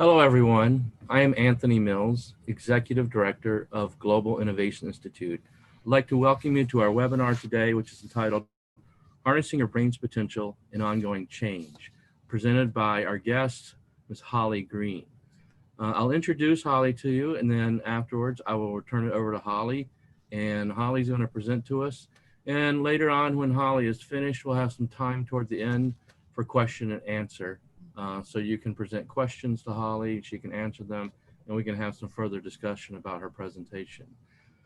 Hello, everyone. I am Anthony Mills, Executive Director of Global Innovation Institute. I'd like to welcome you to our webinar today, which is entitled Harnessing Your Brain's Potential in Ongoing Change, presented by our guest, Ms. Holly Green. I'll introduce Holly to you, and then afterwards I will turn it over to Holly, and Holly's going to present to us. And later on, when Holly is finished, we'll have some time toward the end for question and answer. So you can present questions to Holly, she can answer them, and we can have some further discussion about her presentation.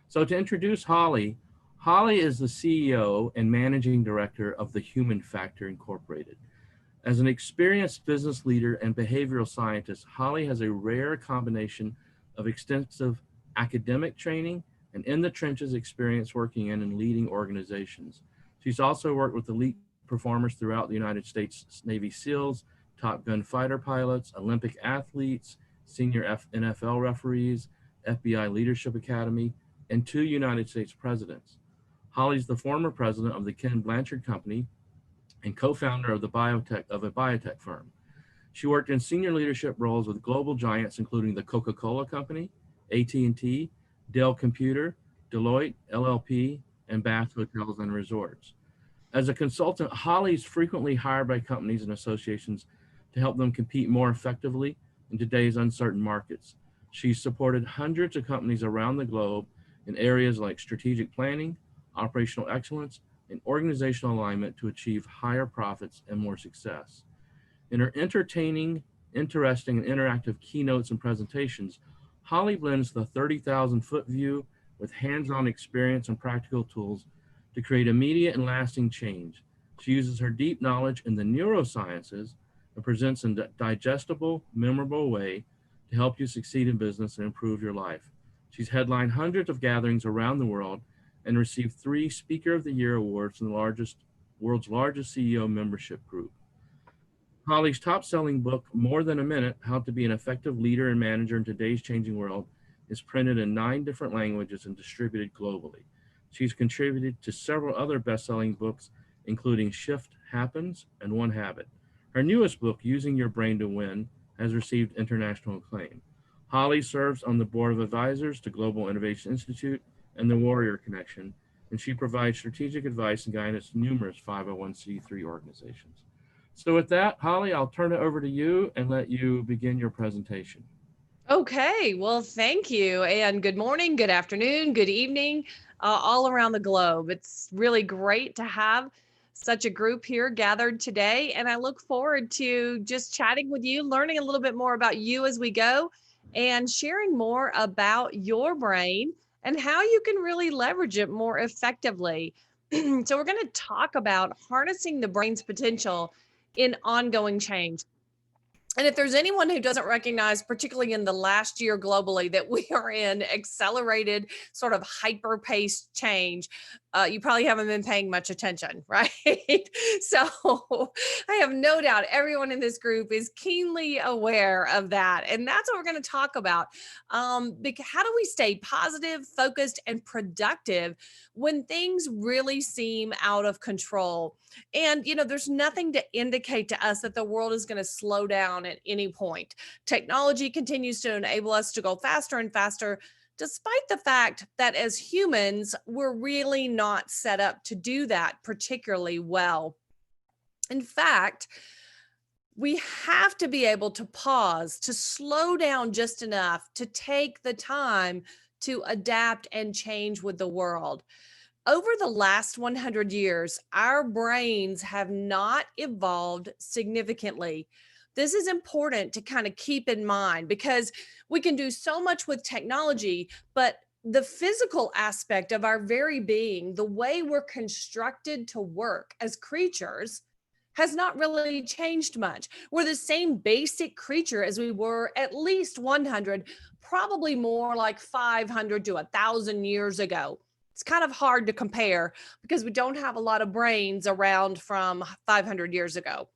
So to introduce Holly, Holly is the CEO and Managing Director of the Human Factor Incorporated. As an experienced business leader and behavioral scientist, Holly has a rare combination of extensive academic training and in the trenches experience working in and leading organizations. She's also worked with elite performers throughout the United States Navy SEALs, Top Gun fighter pilots, Olympic athletes, senior NFL referees, FBI Leadership Academy, and 2 United States presidents. Holly's the former president of the Ken Blanchard Company and co-founder of a biotech firm. She worked in senior leadership roles with global giants, including the Coca-Cola Company, AT&T, Dell Computer, Deloitte, LLP, and Bath Hotels and Resorts. As a consultant, Holly is frequently hired by companies and associations to help them compete more effectively in today's uncertain markets. She's supported hundreds of companies around the globe in areas like strategic planning, operational excellence, and organizational alignment to achieve higher profits and more success. In her entertaining, interesting, and interactive keynotes and presentations, Holly blends the 30,000-foot view with hands-on experience and practical tools to create immediate and lasting change. She uses her deep knowledge in the neurosciences and presents in a digestible, memorable way to help you succeed in business and improve your life. She's headlined hundreds of gatherings around the world and received 3 Speaker of the Year awards from the world's largest CEO membership group. Holly's top-selling book, More Than a Minute, How to Be an Effective Leader and Manager in Today's Changing World, is printed in 9 different languages and distributed globally. She's contributed to several other best-selling books, including Shift Happens and One Habit. Her newest book, Using Your Brain to Win, has received international acclaim. Holly serves on the board of advisors to Global Innovation Institute and the Warrior Connection, and she provides strategic advice and guidance to numerous 501c3 organizations. So with that, Holly, I'll turn it over to you and let you begin your presentation. Okay, well, thank you. And good morning, good afternoon, good evening, all around the globe. It's really great to have such a group here gathered today. And I look forward to just chatting with you, learning a little bit more about you as we go, and sharing more about your brain and how you can really leverage it more effectively. So, we're going to talk about harnessing the brain's potential in ongoing change. And if there's anyone who doesn't recognize, particularly in the last year globally, that we are in accelerated, sort of hyper-paced change, you probably haven't been paying much attention, right? So I have no doubt everyone in this group is keenly aware of that. And that's what we're going to talk about. How do we stay positive, focused, and productive when things really seem out of control? And, there's nothing to indicate to us that the world is going to slow down at any point. Technology continues to enable us to go faster and faster, despite the fact that as humans, we're really not set up to do that particularly well. In fact, we have to be able to pause, to slow down just enough to take the time to adapt and change with the world. Over the last 100 years, our brains have not evolved significantly. This is important to kind of keep in mind because we can do so much with technology, but the physical aspect of our very being, the way we're constructed to work as creatures, has not really changed much. We're the same basic creature as we were at least 100, probably more like 500 to 1,000 years ago. It's kind of hard to compare because we don't have a lot of brains around from 500 years ago,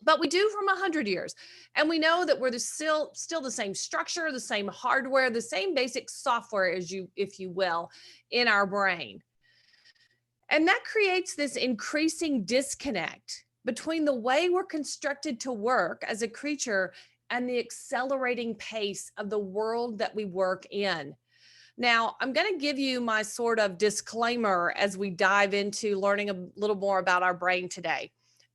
but we do from 100 years. And we know that we're still the same structure, the same hardware, the same basic software, if you will, in our brain. And that creates this increasing disconnect between the way we're constructed to work as a creature and the accelerating pace of the world that we work in. Now, I'm going to give you my sort of disclaimer as we dive into learning a little more about our brain today.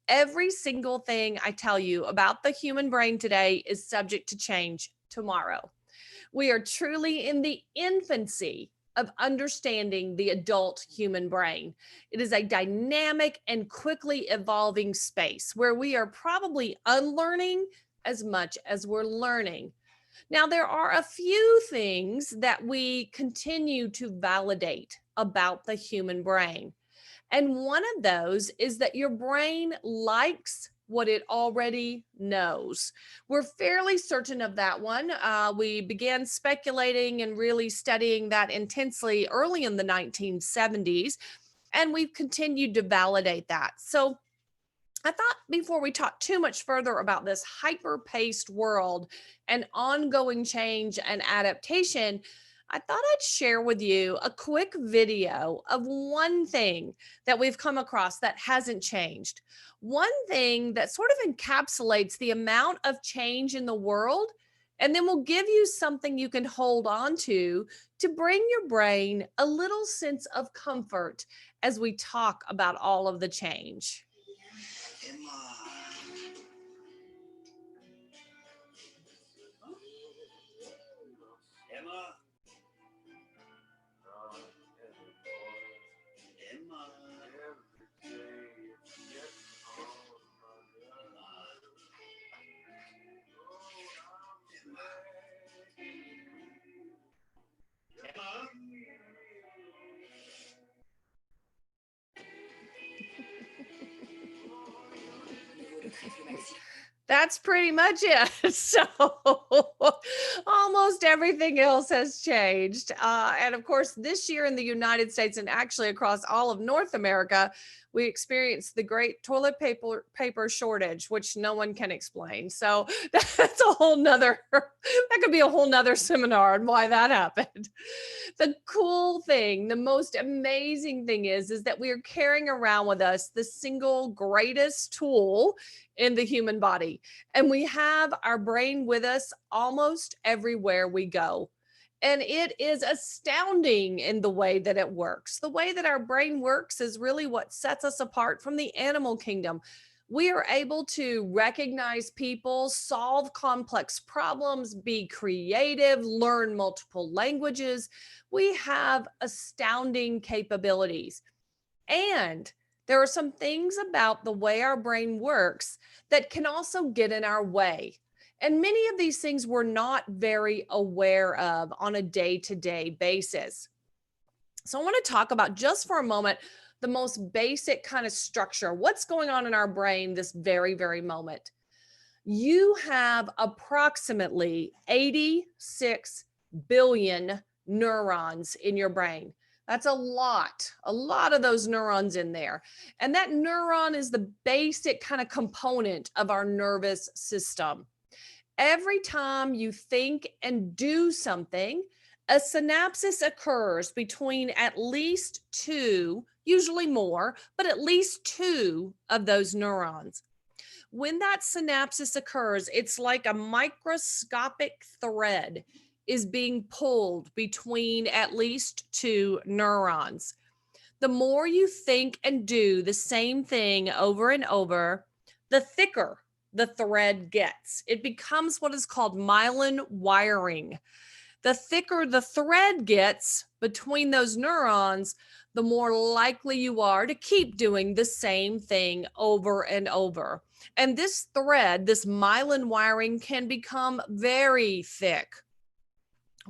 Every single thing I tell you about the human brain today is subject to change tomorrow. We are truly in the infancy of understanding the adult human brain. It is a dynamic and quickly evolving space where we are probably unlearning as much as we're learning. Now, there are a few things that we continue to validate about the human brain. And one of those is that your brain likes what it already knows. We're fairly certain of that one. We began speculating and really studying that intensely early in the 1970s, and we've continued to validate that. So I thought before we talk too much further about this hyper-paced world and ongoing change and adaptation, I thought I'd share with you a quick video of one thing that we've come across that hasn't changed. One thing that sort of encapsulates the amount of change in the world, and then we'll give you something you can hold on to bring your brain a little sense of comfort as we talk about all of the change. That's pretty much it. So almost everything else has changed. And of course, this year in the United States and actually across all of North America, we experienced the great toilet paper shortage, which no one can explain. So that's a whole nother, that could be a whole nother seminar on why that happened. The cool thing, the most amazing thing is that we are carrying around with us the single greatest tool in the human body. And we have our brain with us almost everywhere we go. And it is astounding in the way that it works. The way that our brain works is really what sets us apart from the animal kingdom. We are able to recognize people, solve complex problems, be creative, learn multiple languages. We have astounding capabilities. And there are some things about the way our brain works that can also get in our way. And many of these things we're not very aware of on a day-to-day basis. So I want to talk about just for a moment the most basic kind of structure. What's going on in our brain this very, very moment? You have approximately 86 billion neurons in your brain. That's a lot of those neurons in there. And that neuron is the basic kind of component of our nervous system. Every time you think and do something, a synapse occurs between at least two, usually more, but at least two of those neurons. When that synapse occurs, it's like a microscopic thread is being pulled between at least two neurons. The more you think and do the same thing over and over, the thicker the thread gets. It becomes what is called myelin wiring. The thicker the thread gets between those neurons, the more likely you are to keep doing the same thing over and over. And this thread, this myelin wiring, can become very thick.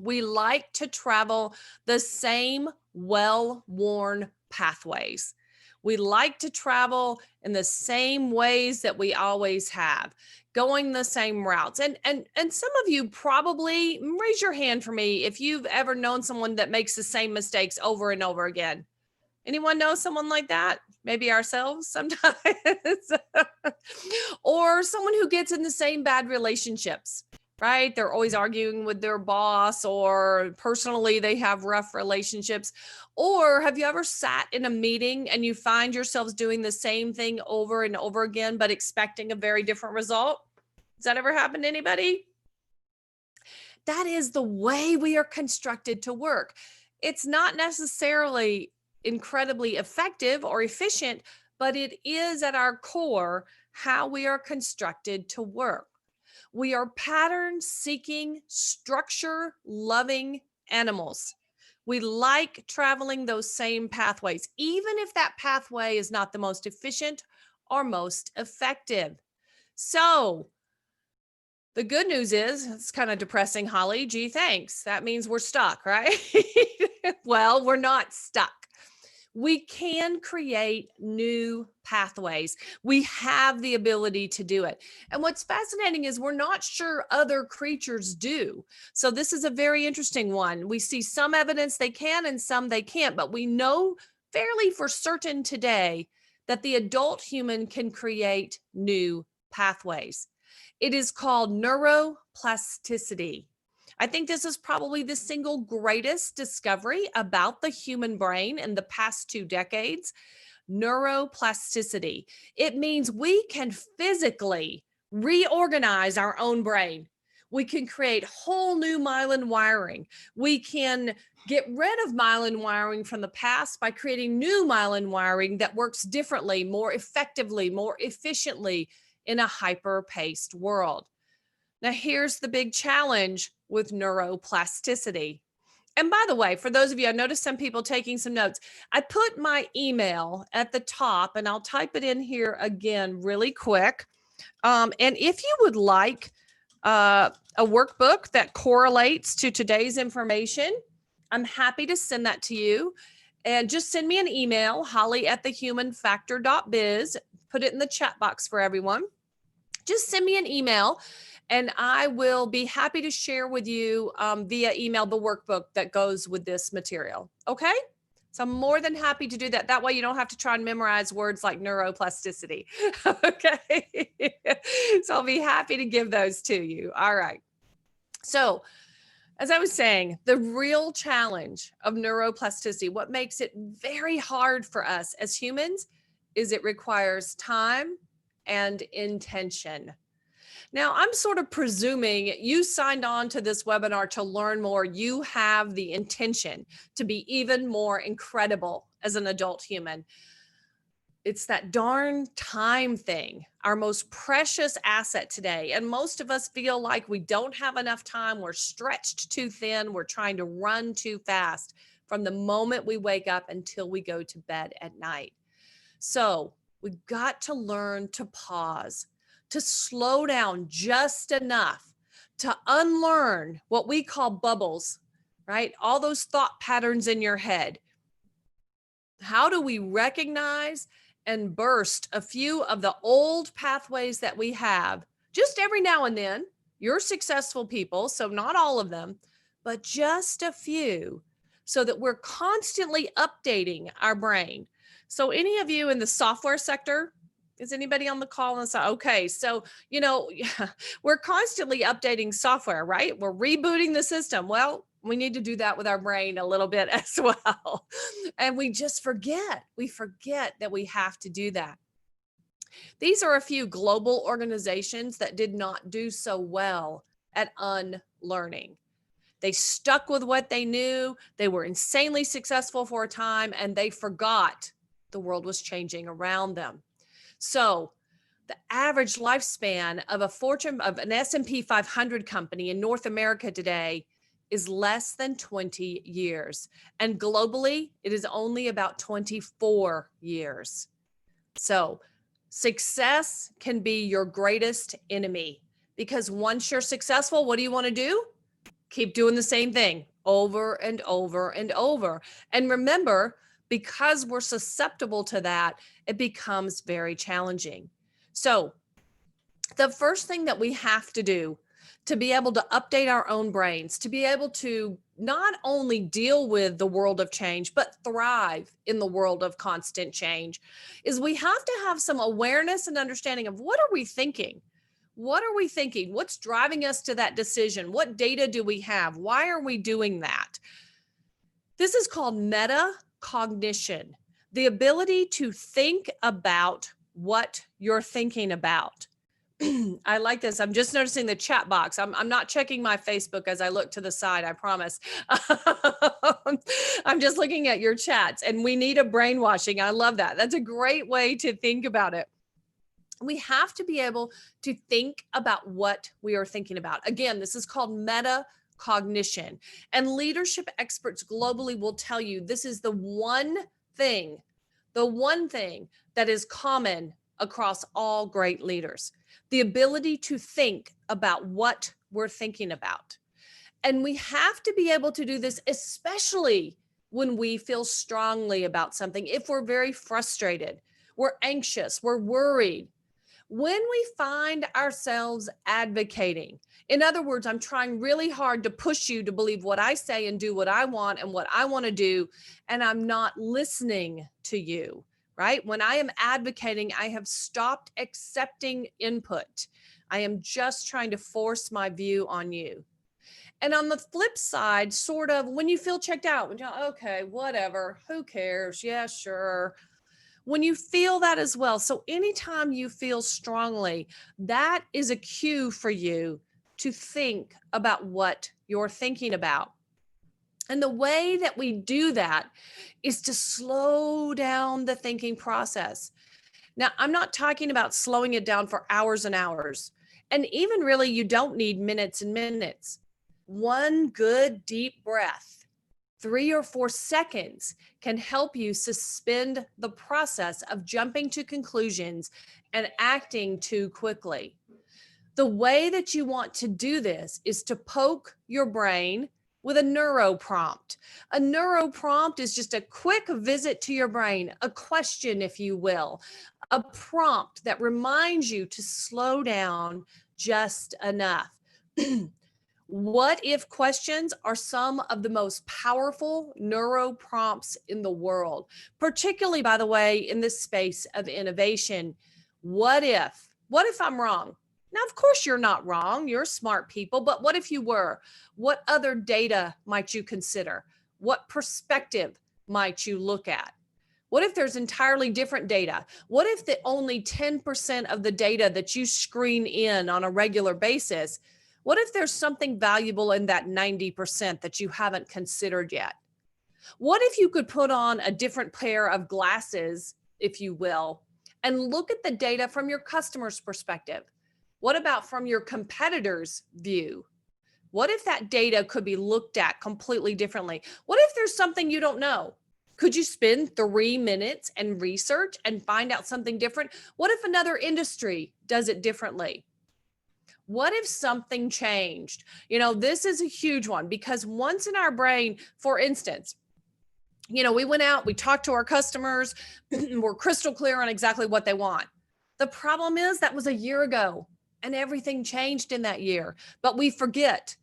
We like to travel the same well-worn pathways. We like to travel in the same ways that we always have, going the same routes. And some of you probably raise your hand for me if you've ever known someone that makes the same mistakes over and over again. Anyone know someone like that? Maybe ourselves sometimes. Or someone who gets in the same bad relationships, right? They're always arguing with their boss, or personally they have rough relationships. Or have you ever sat in a meeting and you find yourselves doing the same thing over and over again, but expecting a very different result? Has that ever happened to anybody? That is the way we are constructed to work. It's not necessarily incredibly effective or efficient, but it is at our core how we are constructed to work. We are pattern seeking, structure loving animals. We like traveling those same pathways, even if that pathway is not the most efficient or most effective. So, the good news is it's kind of depressing, Holly. Gee, thanks. That means we're stuck, right? Well, we're not stuck. We can create new pathways. We have the ability to do it. And what's fascinating is we're not sure other creatures do. So, this is a very interesting one. We see some evidence they can and some they can't, but we know fairly for certain today that the adult human can create new pathways. It is called neuroplasticity. I think this is probably the single greatest discovery about the human brain in the past 2 decades. Neuroplasticity. It means we can physically reorganize our own brain. We can create whole new myelin wiring. We can get rid of myelin wiring from the past by creating new myelin wiring that works differently, more effectively, more efficiently in a hyper-paced world. Now, here's the big challenge with neuroplasticity. And by the way, for those of you, I noticed some people taking some notes. I put my email at the top and I'll type it in here again really quick. And if you would like a workbook that correlates to today's information, I'm happy to send that to you. And just send me an email, holly@thehumanfactor.biz. Put it in the chat box for everyone. Just send me an email and I will be happy to share with you via email the workbook that goes with this material. Okay? So I'm more than happy to do that. That way you don't have to try and memorize words like neuroplasticity. Okay? So I'll be happy to give those to you. All right. So, as I was saying, the real challenge of neuroplasticity, what makes it very hard for us as humans, is it requires time and intention. Now, I'm sort of presuming you signed on to this webinar to learn more. You have the intention to be even more incredible as an adult human. It's that darn time thing, our most precious asset today. And most of us feel like we don't have enough time. We're stretched too thin. We're trying to run too fast from the moment we wake up until we go to bed at night. So we've got to learn to pause, to slow down just enough to unlearn what we call bubbles, right? All those thought patterns in your head. How do we recognize and burst a few of the old pathways that we have just every now and then? You're successful people, so not all of them, but just a few, so that we're constantly updating our brain. So any of you in the software sector, is anybody on the call and say, okay, so, we're constantly updating software, right? We're rebooting the system. Well, we need to do that with our brain a little bit as well. And we just forget. We forget that we have to do that. These are a few global organizations that did not do so well at unlearning. They stuck with what they knew. They were insanely successful for a time, and they forgot the world was changing around them. So the average lifespan of an S&P 500 company in North America today is less than 20 years. And globally, it is only about 24 years. So success can be your greatest enemy, because once you're successful, what do you want to do? Keep doing the same thing over and over and over. And remember, because we're susceptible to that, it becomes very challenging. So the first thing that we have to do to be able to update our own brains, to be able to not only deal with the world of change, but thrive in the world of constant change, is we have to have some awareness and understanding of what are we thinking? What are we thinking? What's driving us to that decision? What data do we have? Why are we doing that? This is called metacognition, the ability to think about what you're thinking about. I like this. I'm just noticing the chat box. I'm not checking my Facebook as I look to the side, I promise. I'm just looking at your chats, and we need a brainwashing. I love that. That's a great way to think about it. We have to be able to think about what we are thinking about. Again, this is called metacognition. And leadership experts globally will tell you this is the one thing that is common across all great leaders, the ability to think about what we're thinking about. And we have to be able to do this, especially when we feel strongly about something. If we're very frustrated, we're anxious, we're worried, when we find ourselves advocating, in other words, I'm trying really hard to push you to believe what I say and do what I want and what I want to do, and I'm not listening to you, right? When I am advocating, I have stopped accepting input. I am just trying to force my view on you. And on the flip side, sort of when you feel checked out, when you're okay, whatever, who cares? Yeah, sure. When you feel that as well. So anytime you feel strongly, that is a cue for you to think about what you're thinking about. And the way that we do that is to slow down the thinking process. Now, I'm not talking about slowing it down for hours and hours. And even really, you don't need minutes and minutes. One good deep breath, 3 or 4 seconds, can help you suspend the process of jumping to conclusions and acting too quickly. The way that you want to do this is to poke your brain with a neuro prompt. A neuro prompt is just a quick visit to your brain, a question, if you will, a prompt that reminds you to slow down just enough. What if questions are some of the most powerful neuro prompts in the world, particularly, by the way, in this space of innovation. What if I'm wrong? Now, of course, you're not wrong. You're smart people, but what if you were? What other data might you consider? What perspective might you look at? What if there's entirely different data? What if the only 10% of the data that you screen in on a regular basis, what if there's something valuable in that 90% that you haven't considered yet? What if you could put on a different pair of glasses, if you will, and look at the data from your customer's perspective? What about from your competitor's view? What if that data could be looked at completely differently? What if there's something you don't know? Could you spend 3 minutes and research and find out something different? What if another industry does it differently? What if something changed? This is a huge one, because once in our brain, for instance, we went out, we talked to our customers, we're crystal clear on exactly what they want. The problem is that was a year ago and everything changed in that year, but we forget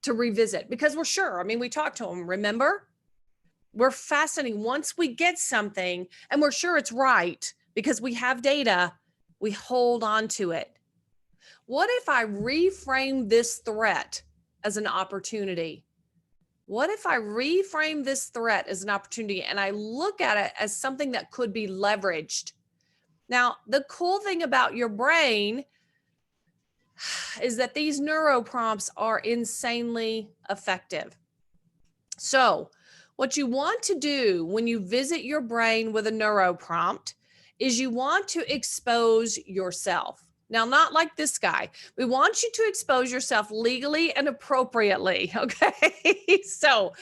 to revisit because we're sure. We talked to them, remember? We're fascinating. Once we get something and we're sure it's right because we have data, we hold on to it. What if I reframe this threat as an opportunity? What if I reframe this threat as an opportunity and I look at it as something that could be leveraged? Now, the cool thing about your brain is that these neuro prompts are insanely effective. So, what you want to do when you visit your brain with a neuro prompt is you want to expose yourself. Now, not like this guy. We want you to expose yourself legally and appropriately, okay? So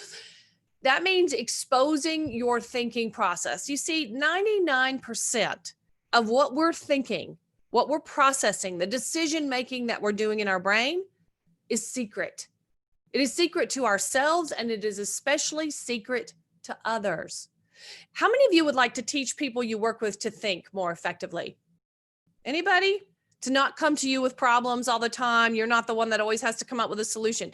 that means exposing your thinking process. You see, 99% of what we're thinking, what we're processing, the decision-making that we're doing in our brain is secret. It is secret to ourselves, and it is especially secret to others. How many of you would like to teach people you work with to think more effectively? Anybody? To not come to you with problems all the time. You're not the one that always has to come up with a solution.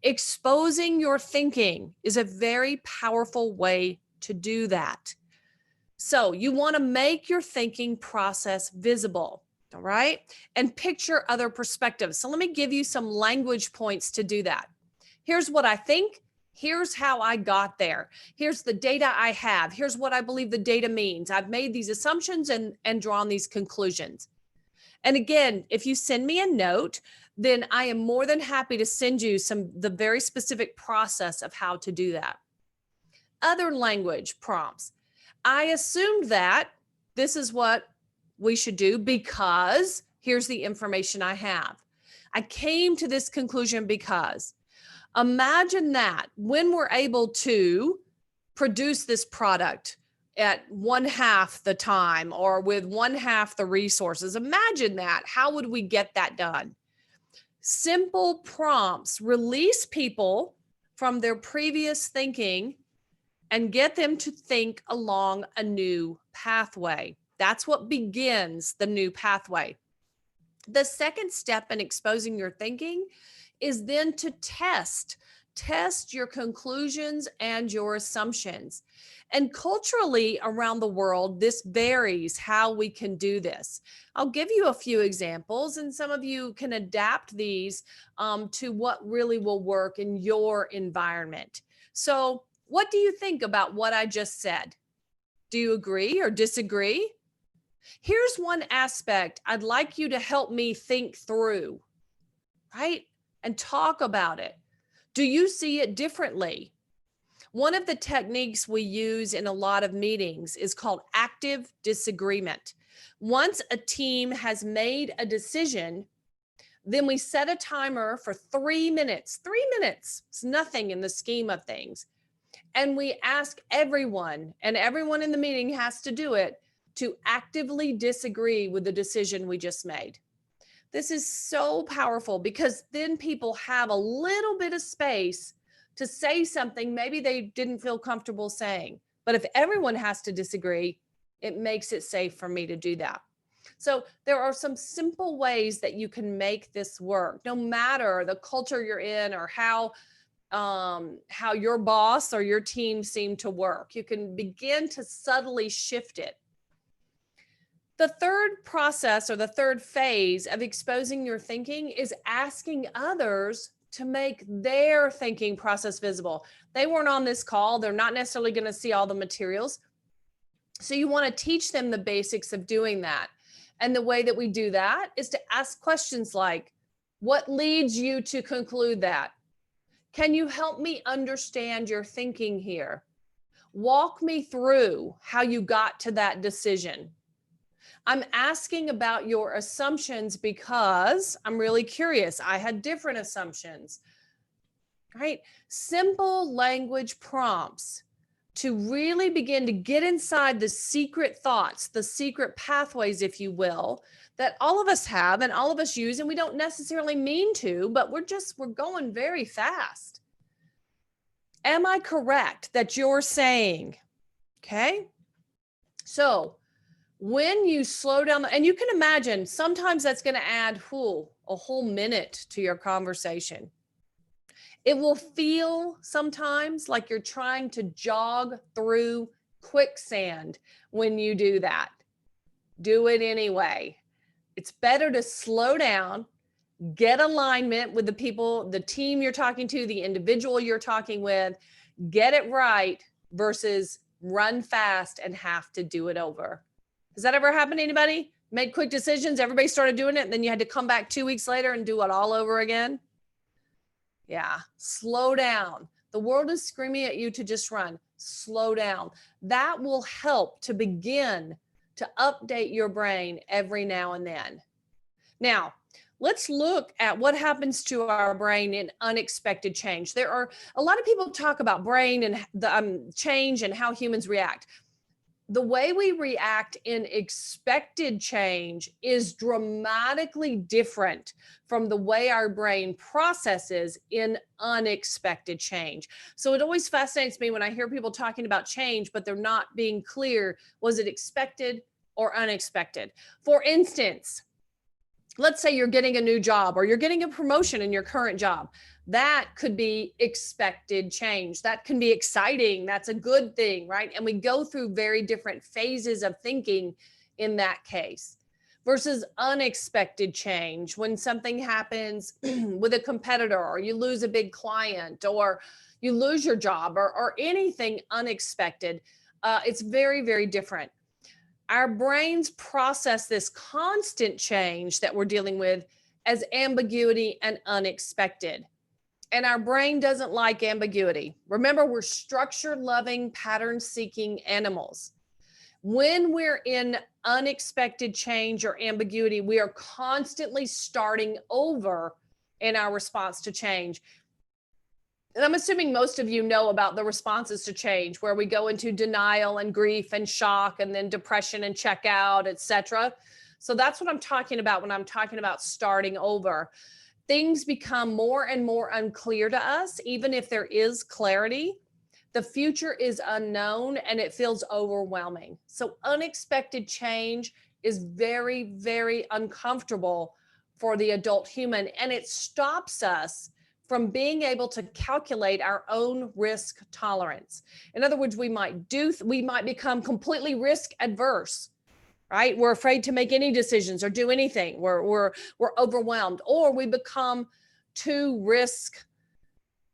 Exposing your thinking is a very powerful way to do that. So you want to make your thinking process visible, all right? And picture other perspectives. So let me give you some language points to do that. Here's what I think. Here's how I got there. Here's the data I have. Here's what I believe the data means. I've made these assumptions and drawn these conclusions. And again, if you send me a note, then I am more than happy to send you the very specific process of how to do that. Other language prompts. I assumed that this is what we should do because here's the information I have. I came to this conclusion because. Imagine that when we're able to produce this product at 1/2 the time or with 1/2 the resources. Imagine that. How would we get that done? Simple prompts release people from their previous thinking and get them to think along a new pathway. That's what begins the new pathway. The second step in exposing your thinking is then to test your conclusions and your assumptions. And culturally around the world, this varies how we can do this. I'll give you a few examples, and some of you can adapt these to what really will work in your environment. So, what do you think about what I just said? Do you agree or disagree? Here's one aspect I'd like you to help me think through, right? And talk about it. Do you see it differently? One of the techniques we use in a lot of meetings is called active disagreement. Once a team has made a decision, then we set a timer for 3 minutes. 3 minutes is nothing in the scheme of things. And we ask everyone, and everyone in the meeting has to do it, to actively disagree with the decision we just made. This is so powerful because then people have a little bit of space to say something maybe they didn't feel comfortable saying. But if everyone has to disagree, it makes it safe for me to do that. So there are some simple ways that you can make this work, no matter the culture you're in or how your boss or your team seem to work. You can begin to subtly shift it. The third process or the third phase of exposing your thinking is asking others to make their thinking process visible. They weren't on this call. They're not necessarily going to see all the materials. So you want to teach them the basics of doing that. And the way that we do that is to ask questions like, what leads you to conclude that? Can you help me understand your thinking here? Walk me through how you got to that decision. I'm asking about your assumptions because I'm really curious. I had different assumptions, right? Simple language prompts to really begin to get inside the secret thoughts, the secret pathways, if you will, that all of us have and all of us use, and we don't necessarily mean to, but we're going very fast. Am I correct that you're saying, okay? So when you slow down, and you can imagine sometimes that's going to add a whole minute to your conversation. It will feel sometimes like you're trying to jog through quicksand when you do that. Do it anyway. It's better to slow down, get alignment with the people, the team you're talking to, the individual you're talking with, get it right versus run fast and have to do it over. Has that ever happened to anybody? Made quick decisions, everybody started doing it, and then you had to come back 2 weeks later and do it all over again? Yeah, slow down. The world is screaming at you to just run. Slow down. That will help to begin to update your brain every now and then. Now, let's look at what happens to our brain in unexpected change. There are a lot of people talk about brain and the change and how humans react. The way we react in expected change is dramatically different from the way our brain processes in unexpected change. So it always fascinates me when I hear people talking about change, but they're not being clear. Was it expected or unexpected? For instance, let's say you're getting a new job or you're getting a promotion in your current job. That could be expected change. That can be exciting. That's a good thing, right? And we go through very different phases of thinking in that case versus unexpected change when something happens with a competitor or you lose a big client or you lose your job or anything unexpected. It's very, very different. Our brains process this constant change that we're dealing with as ambiguity and unexpected. And our brain doesn't like ambiguity. Remember, we're structure loving, pattern seeking animals. When we're in unexpected change or ambiguity, we are constantly starting over in our response to change. And I'm assuming most of you know about the responses to change, where we go into denial and grief and shock and then depression and check out, etc. So that's what I'm talking about when I'm talking about starting over. Things become more and more unclear to us, even if there is clarity. The future is unknown and it feels overwhelming. So unexpected change is very, very uncomfortable for the adult human, and it stops us from being able to calculate our own risk tolerance. In other words, we might become completely risk adverse, right? We're afraid to make any decisions or do anything. We're overwhelmed, or we become too risk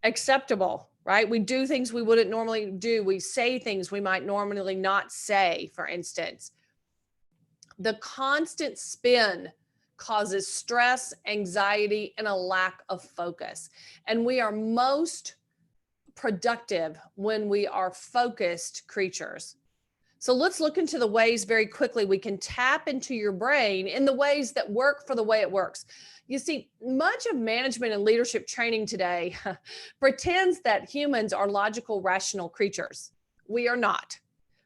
acceptable, right? We do things we wouldn't normally do. We say things we might normally not say, for instance. The constant spin causes stress, anxiety, and a lack of focus. And we are most productive when we are focused creatures. So let's look into the ways very quickly we can tap into your brain in the ways that work for the way it works. You see, much of management and leadership training today pretends that humans are logical, rational creatures. We are not.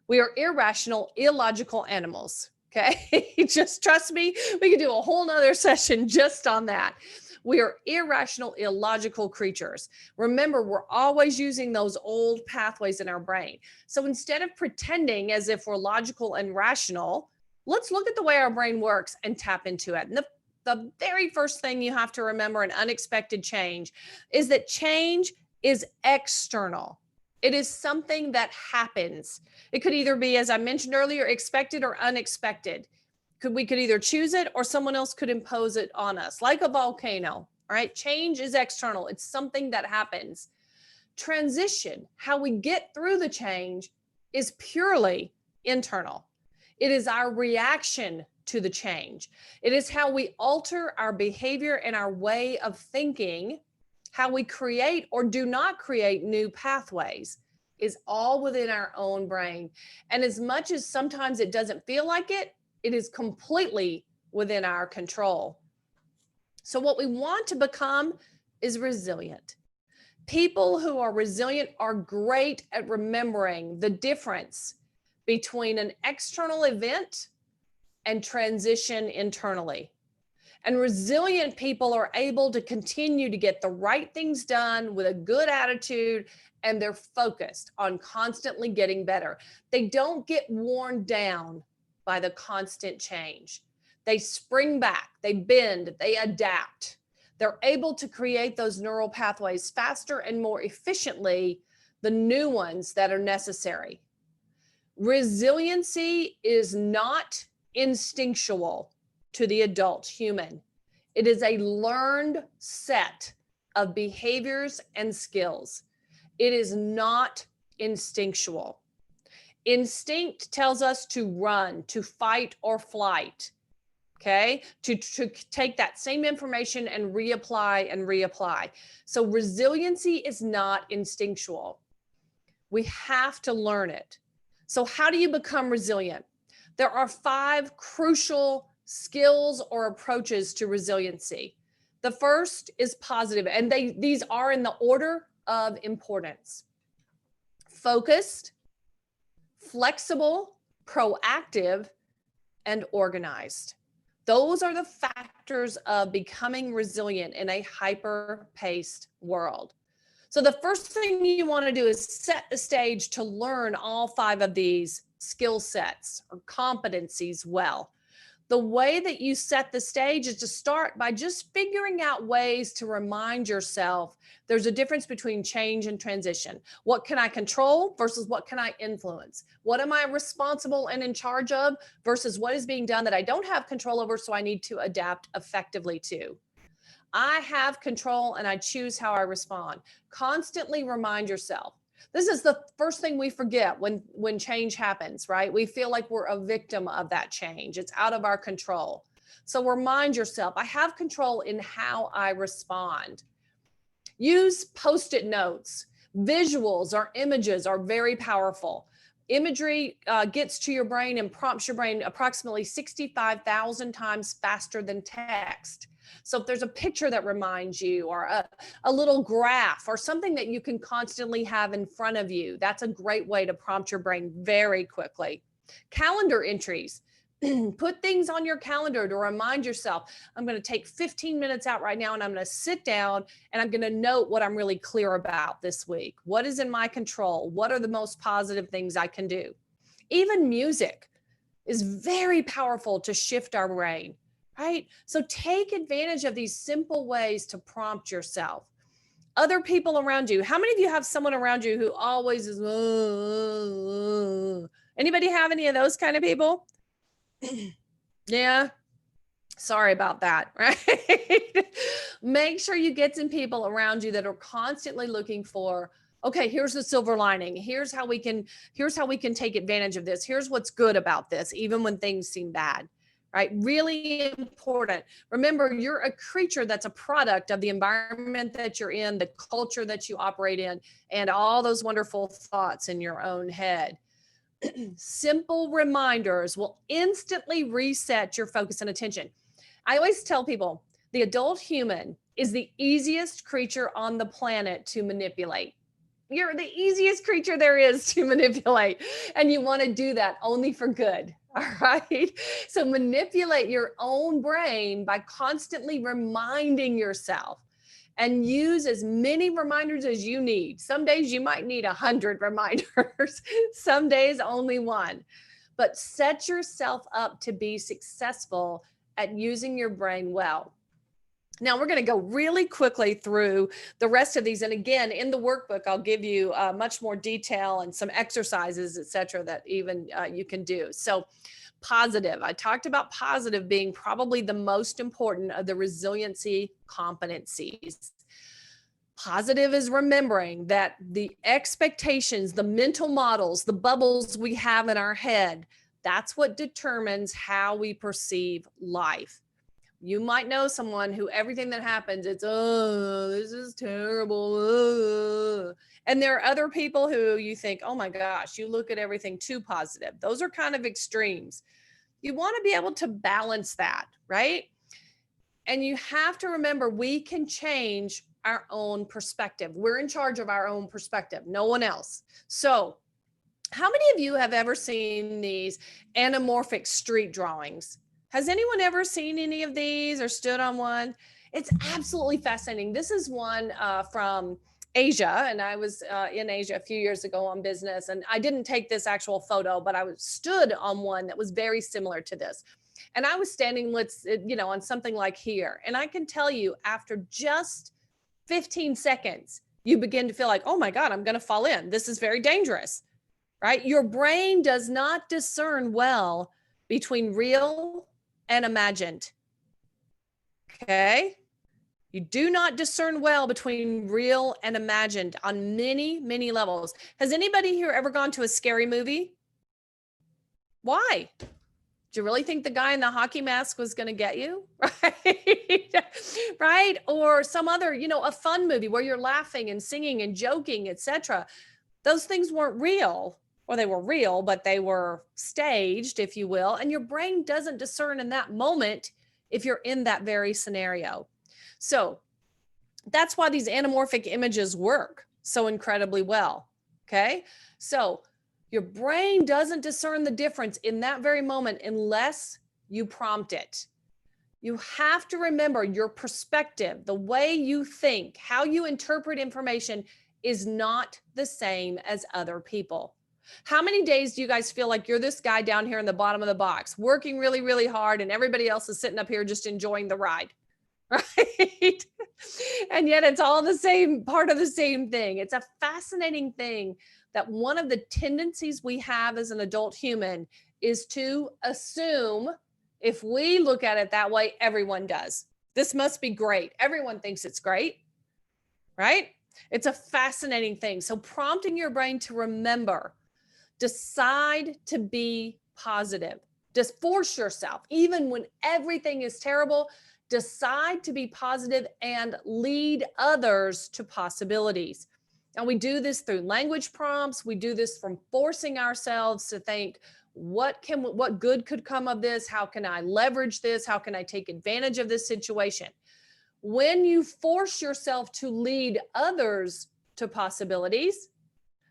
We are irrational, illogical animals. Okay. Just trust me. We could do a whole nother session just on that. We are irrational, illogical creatures. Remember, we're always using those old pathways in our brain. So instead of pretending as if we're logical and rational, let's look at the way our brain works and tap into it. And the very first thing you have to remember in unexpected change is that change is external. It is something that happens. It could either be, as I mentioned earlier, expected or unexpected. We could either choose it or someone else could impose it on us, like a volcano. All right. Change is external. It's something that happens. Transition, how we get through the change, is purely internal. It is our reaction to the change. It is how we alter our behavior and our way of thinking, how we create or do not create new pathways, is all within our own brain. And as much as sometimes it doesn't feel like it, it is completely within our control. So what we want to become is resilient. People who are resilient are great at remembering the difference between an external event and transition internally. And resilient people are able to continue to get the right things done with a good attitude, and they're focused on constantly getting better. They don't get worn down by the constant change. They spring back, they bend, they adapt. They're able to create those neural pathways faster and more efficiently, the new ones that are necessary. Resiliency is not instinctual to the adult human. It is a learned set of behaviors and skills. It is not instinctual. Instinct tells us to run, to fight or flight, okay? To take that same information and reapply. So resiliency is instinctual. Instinctual. We have to learn it. So how do you become resilient? There are 5 crucial skills or approaches to resiliency. The first is positive, and these are in the order of importance. Focused, flexible, proactive, and organized. Those are the factors of becoming resilient in a hyper-paced world. So the first thing you want to do is set the stage to learn all 5 of these skill sets or competencies well. The way that you set the stage is to start by just figuring out ways to remind yourself there's a difference between change and transition. What can I control versus what can I influence? What am I responsible and in charge of versus what is being done that I don't have control over, so I need to adapt effectively to? I have control and I choose how I respond. Constantly remind yourself. This is the first thing we forget when change happens, right? We feel like we're a victim of that change. It's out of our control. So remind yourself, I have control in how I respond. Use post-it notes. Visuals or images are very powerful. Imagery gets to your brain and prompts your brain approximately 65,000 times faster than text. So if there's a picture that reminds you, or a little graph, or something that you can constantly have in front of you, that's a great way to prompt your brain very quickly. Calendar entries. Put things on your calendar to remind yourself, I'm going to take 15 minutes out right now and I'm going to sit down and I'm going to note what I'm really clear about this week. What is in my control? What are the most positive things I can do? Even music is very powerful to shift our brain, right? So take advantage of these simple ways to prompt yourself. Other people around you. How many of you have someone around you who always is, anybody have any of those kind of people? Yeah. Sorry about that, right? Make sure you get some people around you that are constantly looking for, okay, here's the silver lining. Here's how we can take advantage of this. Here's what's good about this, even when things seem bad, right? Really important. Remember, you're a creature that's a product of the environment that you're in, the culture that you operate in, and all those wonderful thoughts in your own head. Simple reminders will instantly reset your focus and attention. I always tell people the adult human is the easiest creature on the planet to manipulate. You're the easiest creature there is to manipulate. And you want to do that only for good. All right. So manipulate your own brain by constantly reminding yourself, and use as many reminders as you need. Some days you might need 100 reminders, some days only one. But set yourself up to be successful at using your brain well. Now we're going to go really quickly through the rest of these. And again, in the workbook, I'll give you much more detail and some exercises, et cetera, that even you can do. So positive, I talked about positive being probably the most important of the resiliency competencies. Positive is remembering that the expectations, the mental models, the bubbles we have in our head, that's what determines how we perceive life. You might know someone who everything that happens, it's, oh, this is terrible. And there are other people who you think, oh my gosh, you look at everything too positive. Those are kind of extremes. You want to be able to balance that, right? And you have to remember, we can change our own perspective. We're in charge of our own perspective, no one else. So how many of you have ever seen these anamorphic street drawings? Has anyone ever seen any of these or stood on one? It's absolutely fascinating. This is one from Asia, and I was in Asia a few years ago on business, and I didn't take this actual photo, but I stood on one that was very similar to this. And I was standing, on something like here. And I can tell you, after just 15 seconds, you begin to feel like, oh my God, I'm going to fall in. This is very dangerous, right? Your brain does not discern well between real and imagined. Okay? You do not discern well between real and imagined on many, many levels. Has anybody here ever gone to a scary movie? Why? Do you really think the guy in the hockey mask was going to get you? Right? Right? Or some other, a fun movie where you're laughing and singing and joking, etc. Those things weren't real, or they were real, but they were staged, if you will. And your brain doesn't discern in that moment if you're in that very scenario. So that's why these anamorphic images work so incredibly well. Okay. So your brain doesn't discern the difference in that very moment unless you prompt it. You have to remember your perspective, the way you think, how you interpret information is not the same as other people. How many days do you guys feel like you're this guy down here in the bottom of the box, working really, really hard, and everybody else is sitting up here just enjoying the ride? Right? And yet it's all the same, part of the same thing. It's a fascinating thing that one of the tendencies we have as an adult human is to assume, if we look at it that way, everyone does. This must be great. Everyone thinks it's great, right? It's a fascinating thing. So prompting your brain to remember, decide to be positive. Just force yourself, even when everything is terrible, decide to be positive and lead others to possibilities. And we do this through language prompts. We do this from forcing ourselves to think, what good could come of this? How can I leverage this? How can I take advantage of this situation? When you force yourself to lead others to possibilities,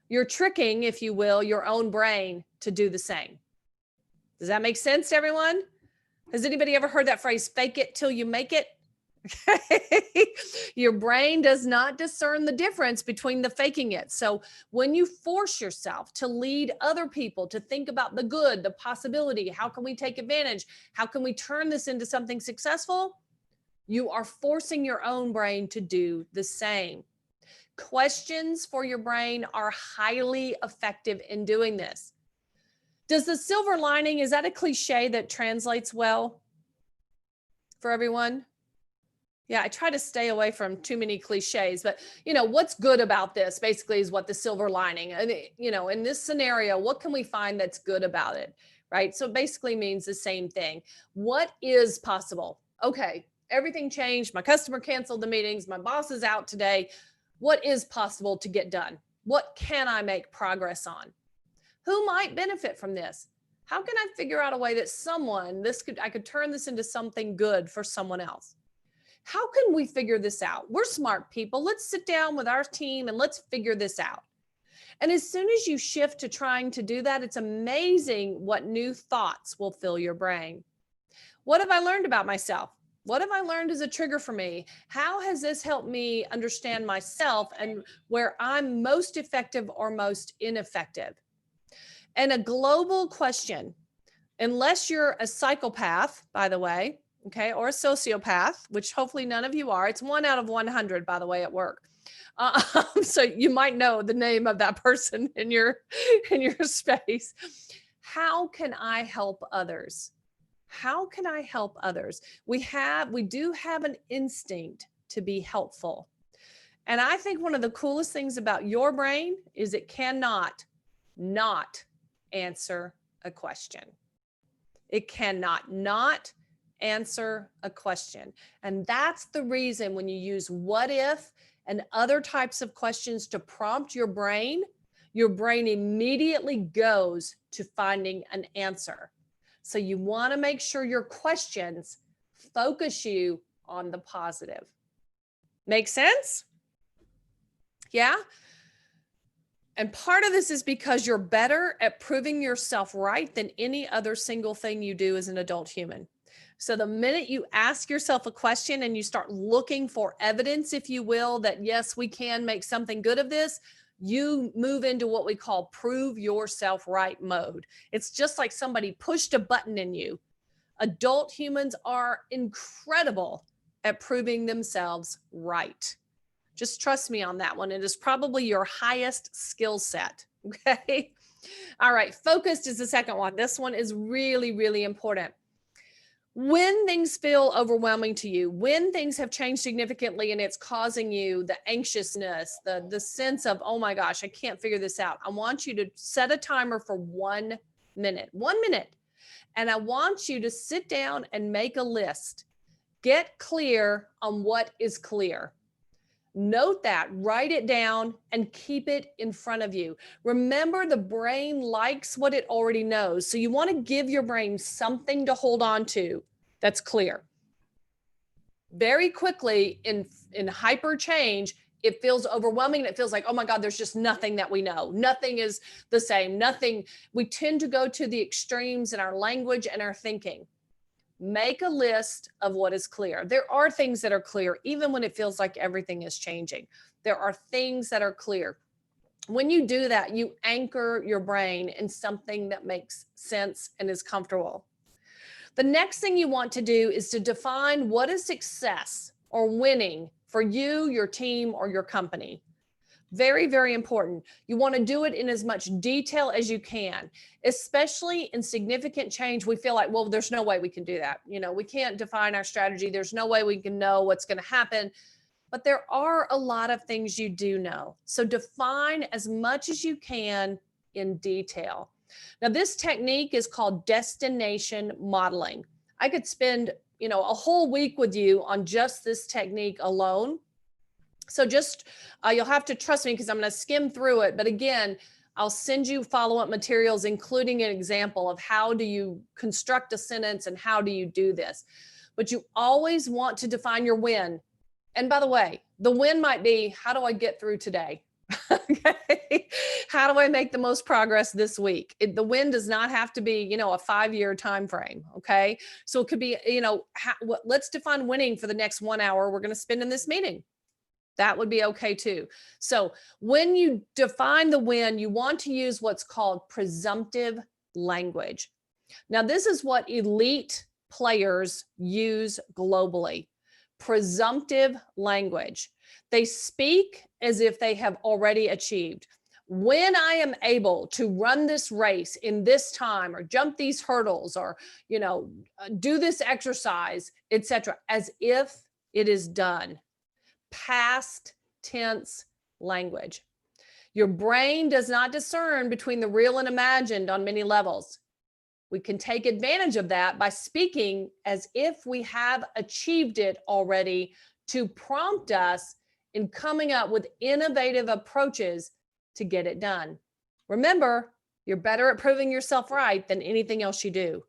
you're tricking, if you will, your own brain to do the same. Does that make sense to everyone? Has anybody ever heard that phrase, fake it till you make it? Your brain does not discern the difference between the faking it. So when you force yourself to lead other people to think about the good, the possibility, how can we take advantage? How can we turn this into something successful? You are forcing your own brain to do the same. Questions for your brain are highly effective in doing this. Does the silver lining, is that a cliche that translates well for everyone? Yeah, I try to stay away from too many cliches, but what's good about this basically is what the silver lining, and in this scenario, what can we find that's good about it, right? So it basically means the same thing. What is possible? Okay, everything changed. My customer canceled the meetings. My boss is out today. What is possible to get done? What can I make progress on? Who might benefit from this? How can I figure out a way that I could turn this into something good for someone else? How can we figure this out? We're smart people. Let's sit down with our team and let's figure this out. And as soon as you shift to trying to do that, it's amazing what new thoughts will fill your brain. What have I learned about myself? What have I learned as a trigger for me? How has this helped me understand myself and where I'm most effective or most ineffective? And a global question, unless you're a psychopath, by the way, okay, or a sociopath, which hopefully none of you are. It's 1 out of 100, by the way, at work. So you might know the name of that person in your space. How can I help others? How can I help others? We do have an instinct to be helpful. And I think one of the coolest things about your brain is it cannot not answer a question. It cannot not answer a question. And that's the reason when you use what if and other types of questions to prompt your brain immediately goes to finding an answer. So you want to make sure your questions focus you on the positive. Make sense? Yeah? And part of this is because you're better at proving yourself right than any other single thing you do as an adult human. So the minute you ask yourself a question and you start looking for evidence, if you will, that yes, we can make something good of this, you move into what we call prove yourself right mode. It's just like somebody pushed a button in you. Adult humans are incredible at proving themselves right. Just trust me on that one. It is probably your highest skill set. Okay. All right. Focused is the second one. This one is really, really important. When things feel overwhelming to you, when things have changed significantly and it's causing you the anxiousness, the sense of, oh my gosh, I can't figure this out. I want you to set a timer for 1 minute, 1 minute. And I want you to sit down and make a list. Get clear on what is clear. Note that, write it down, and keep it in front of you. Remember, the brain likes what it already knows. So you want to give your brain something to hold on to that's clear. Very quickly in hyper change, it feels overwhelming. It feels like, oh my God, there's just nothing that we know. Nothing is the same. Nothing. We tend to go to the extremes in our language and our thinking. Make a list of what is clear. There are things that are clear, even when it feels like everything is changing. There are things that are clear. When you do that, you anchor your brain in something that makes sense and is comfortable. The next thing you want to do is to define what is success or winning for you, your team, or your company. Very, very important. You want to do it in as much detail as you can, especially in significant change. We feel like, well, there's no way we can do that. We can't define our strategy. There's no way we can know what's going to happen. but there are a lot of things you do know. So define as much as you can in detail. Now, this technique is called destination modeling. I could spend, a whole week with you on just this technique alone. So just, you'll have to trust me because I'm going to skim through it. But again, I'll send you follow-up materials, including an example of how do you construct a sentence and how do you do this. But you always want to define your win. And by the way, the win might be, how do I get through today? Okay. How do I make the most progress this week? The win does not have to be, a 5-year time frame. Okay. So it could be, let's define winning for the next 1 hour we're going to spend in this meeting. That would be okay too. So when you define the win, you want to use what's called presumptive language. Now, this is what elite players use globally. Presumptive language. They speak as if they have already achieved. When I am able to run this race in this time, or jump these hurdles, or do this exercise, etc., as if it is done. Past tense language. Your brain does not discern between the real and imagined on many levels. We can take advantage of that by speaking as if we have achieved it already, to prompt us in coming up with innovative approaches to get it done. Remember, you're better at proving yourself right than anything else you do.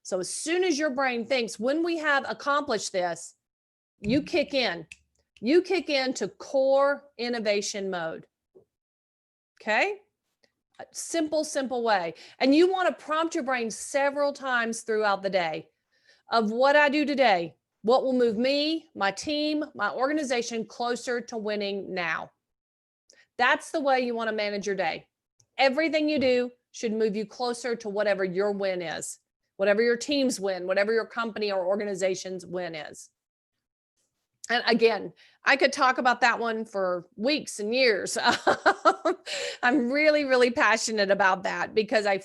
So as soon as your brain thinks, when we have accomplished this, you kick in. You kick into core innovation mode. Okay? A simple way. And you want to prompt your brain several times throughout the day of what I do today. What will move me, my team, my organization closer to winning now? That's the way you want to manage your day. Everything you do should move you closer to whatever your win is, whatever your team's win, whatever your company or organization's win is. And again, I could talk about that one for weeks and years. I'm really passionate about that because I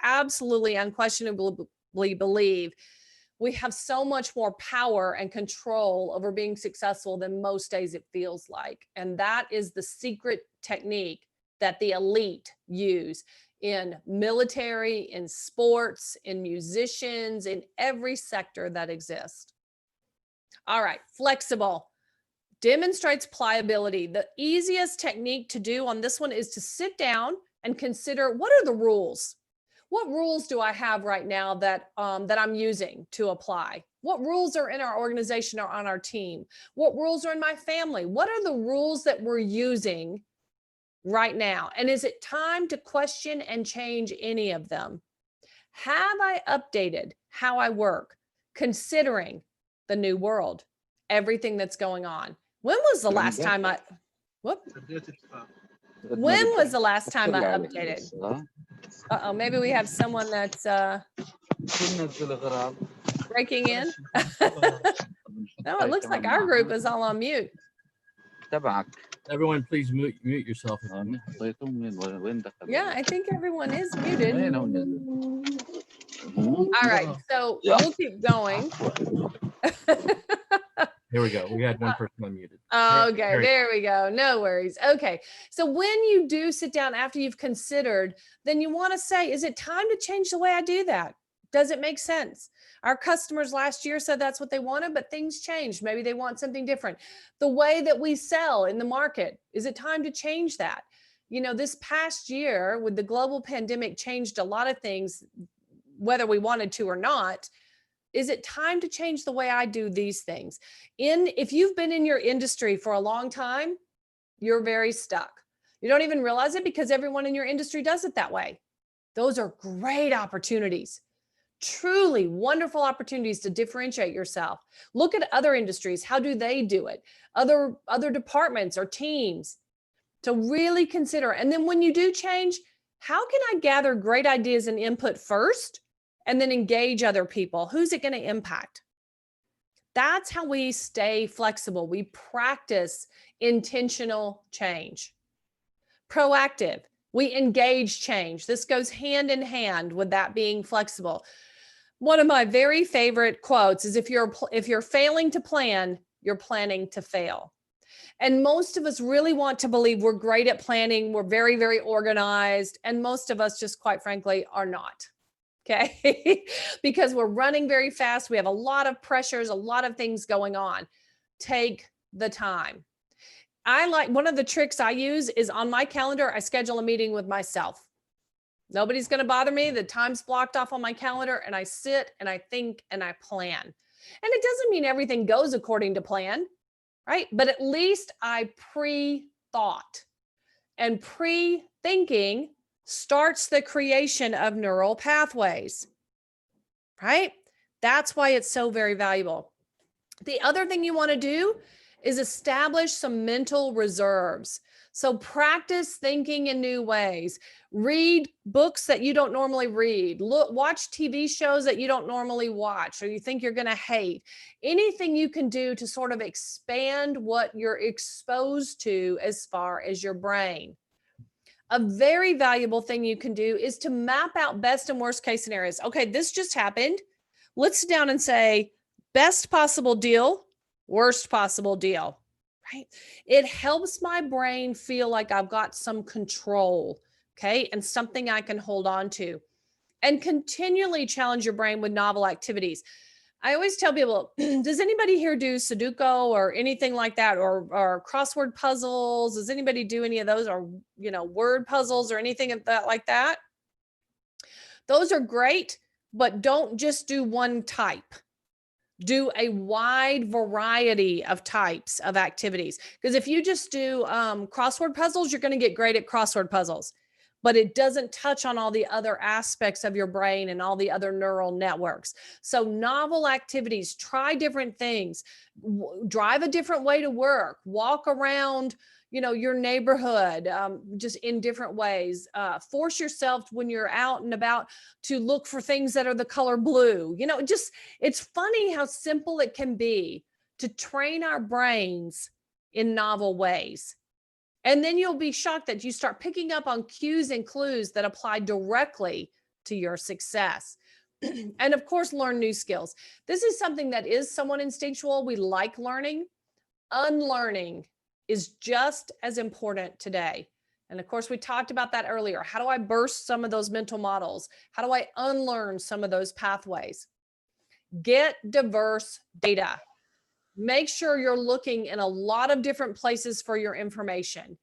absolutely unquestionably believe we have so much more power and control over being successful than most days it feels like. And that is the secret technique that the elite use in military, in sports, in musicians, in every sector that exists. All right, flexible. Demonstrates pliability. The easiest technique to do on this one is to sit down and consider, what are the rules? What rules do I have right now that I'm using to apply? What rules are in our organization or on our team? What rules are in my family? What are the rules that we're using right now? And is it time to question and change any of them? Have I updated how I work, considering the new world, everything that's going on? When was the last time When was the last time I updated? Uh-oh, maybe we have someone that's breaking in. No, it looks like our group is all on mute. Everyone, please mute yourself. Yeah, I think everyone is muted. All right, so we'll keep going. Here we go. We had one person unmuted. Okay, there we go. No worries. Okay, so when you do sit down after you've considered, then you want to say, is it time to change the way I do that? Does it make sense? Our customers last year said that's what they wanted, but things changed. Maybe they want something different. The way that we sell in the market, is it time to change that? This past year with the global pandemic changed a lot of things, whether we wanted to or not. Is it time to change the way I do these things? If you've been in your industry for a long time, you're very stuck. You don't even realize it because everyone in your industry does it that way. Those are great opportunities, truly wonderful opportunities to differentiate yourself. Look at other industries. How do they do it? Other departments or teams to really consider. And then when you do change, how can I gather great ideas and input first? And then engage other people? Who's it going to impact? That's how we stay flexible. We practice intentional change. Proactive. We engage change. This goes hand in hand with that being flexible. One of my very favorite quotes is, if you're failing to plan, you're planning to fail. And most of us really want to believe we're great at planning. We're very, very organized. And most of us, just quite frankly, are not. Okay. Because we're running very fast. We have a lot of pressures, a lot of things going on. Take the time. I like one of the tricks I use is on my calendar, I schedule a meeting with myself. Nobody's going to bother me. The time's blocked off on my calendar, and I sit and I think and I plan. And it doesn't mean everything goes according to plan, right? But at least I pre-thought, and pre-thinking starts the creation of neural pathways, right? That's why it's so very valuable. The other thing you want to do is establish some mental reserves. So practice thinking in new ways. Read books that you don't normally read. Watch TV shows that you don't normally watch or you think you're going to hate. Anything you can do to sort of expand what you're exposed to as far as your brain. A very valuable thing you can do is to map out best and worst case scenarios. Okay, this just happened. Let's sit down and say best possible deal, worst possible deal, right? It helps my brain feel like I've got some control, okay, and something I can hold on to. And continually challenge your brain with novel activities. I always tell people, does anybody here do Sudoku or anything like that, or crossword puzzles? Does anybody do any of those, or word puzzles or anything of that like that? Those are great, but don't just do one type. Do a wide variety of types of activities. Because if you just do crossword puzzles, you're going to get great at crossword puzzles, but it doesn't touch on all the other aspects of your brain and all the other neural networks. So novel activities, try different things, drive a different way to work, walk around your neighborhood, just in different ways. Force yourself when you're out and about to look for things that are the color blue. It's funny how simple it can be to train our brains in novel ways. And then you'll be shocked that you start picking up on cues and clues that apply directly to your success. And of course, learn new skills. This is something that is somewhat instinctual. We like learning. Unlearning is just as important today. And of course, we talked about that earlier. How do I burst some of those mental models? How do I unlearn some of those pathways? Get diverse data. Make sure you're looking in a lot of different places for your information.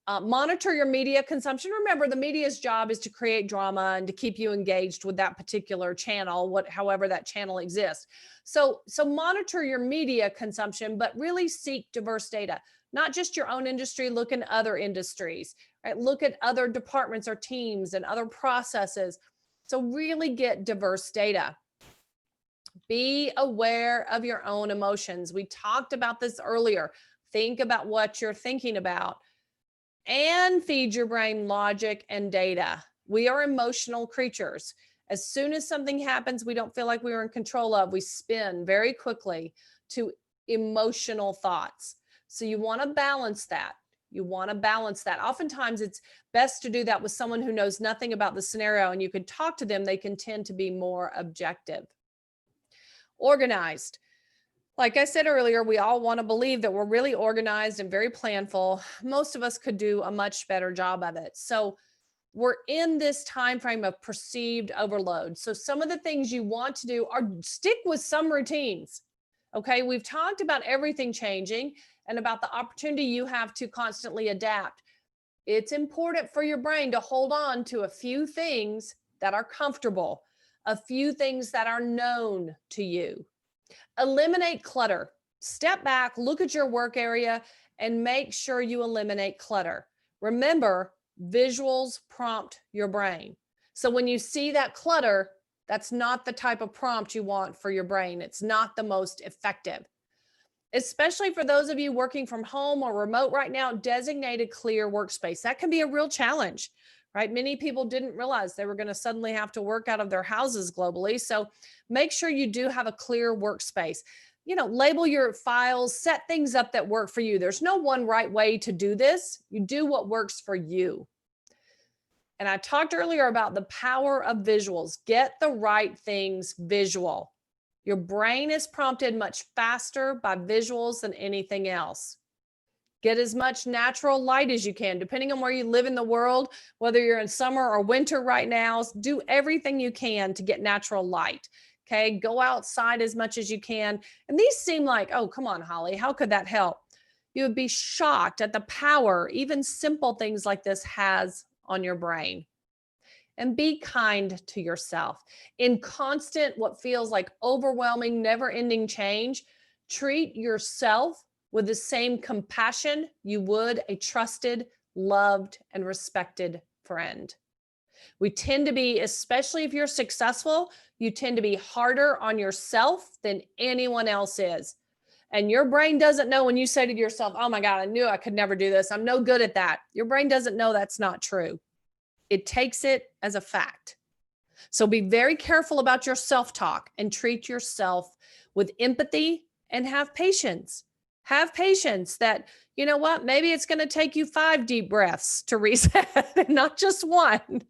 Monitor your media consumption. Remember, the media's job is to create drama and to keep you engaged with that particular channel, however that channel exists. So monitor your media consumption, but really seek diverse data. Not just your own industry, look in other industries, right? Look at other departments or teams and other processes. So really get diverse data. Be aware of your own emotions. We talked about this earlier. Think about what you're thinking about and feed your brain logic and data. We are emotional creatures. As soon as something happens we don't feel like we are in control of, we spin very quickly to emotional thoughts. So you want to balance that. Oftentimes it's best to do that with someone who knows nothing about the scenario and you can talk to them. They can tend to be more objective. Organized. Like I said earlier, we all want to believe that we're really organized and very planful. Most of us could do a much better job of it. So we're in this time frame of perceived overload. So some of the things you want to do are stick with some routines. Okay, we've talked about everything changing and about the opportunity you have to constantly adapt. It's important for your brain to hold on to a few things that are comfortable, a few things that are known to you. Eliminate clutter. Step back, look at your work area, and make sure you eliminate clutter. Remember, visuals prompt your brain. So when you see that clutter, that's not the type of prompt you want for your brain. It's not the most effective. Especially for those of you working from home or remote right now, designate a clear workspace. That can be a real challenge, right? Many people didn't realize they were going to suddenly have to work out of their houses globally. So make sure you do have a clear workspace. Label your files, set things up that work for you. There's no one right way to do this. You do what works for you. And I talked earlier about the power of visuals. Get the right things visual. Your brain is prompted much faster by visuals than anything else. Get as much natural light as you can, depending on where you live in the world, whether you're in summer or winter right now. Do everything you can to get natural light. Okay. Go outside as much as you can. And these seem like, oh, come on, Holly, how could that help? You would be shocked at the power even simple things like this has on your brain. And be kind to yourself. In constant, what feels like overwhelming, never ending change, treat yourself with the same compassion you would a trusted, loved, and respected friend. We tend to be, especially if you're successful, you tend to be harder on yourself than anyone else is. And your brain doesn't know when you say to yourself, oh my God, I knew I could never do this. I'm no good at that. Your brain doesn't know that's not true. It takes it as a fact. So be very careful about your self-talk and treat yourself with empathy and have patience. Have patience that, you know what, maybe it's going to take you 5 deep breaths to reset and not just one.